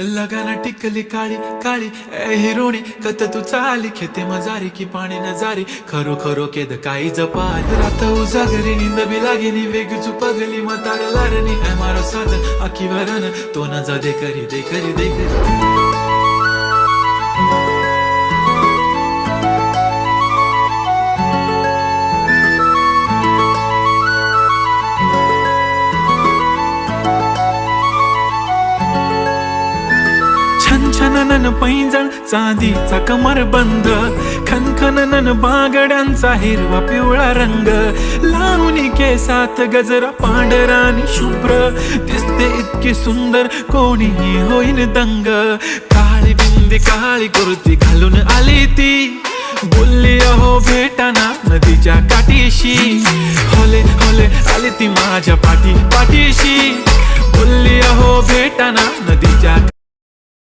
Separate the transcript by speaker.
Speaker 1: लगाना टिकली काळी काळी ए हिरोणी कत तू चाली खेते मजारी की पाणी नजारी खरो खरो केद काही जपाल रात उजागरी निंद बी लागेनी वेग चुपगली मतार लारणी ए मारो साथ आखी वरन तो न जा दे करी दे करी दे करी छनछनन पैंजण चांदीचा कमर बंद खनखनन बागड्यांचा हिरवा पिवळा रंग लावणी केसात गजरा पांढरा आणि शुभ्र दिसते इतकी सुंदर कोणीही होईन दंग काळी बिंदी काळी कुर्ती घालून आली ती बोलली अहो भेटाना नदीच्या काठीशी होले होले आली ती माझ्या पाठीशी बोलली अहो भेटाना नदीच्या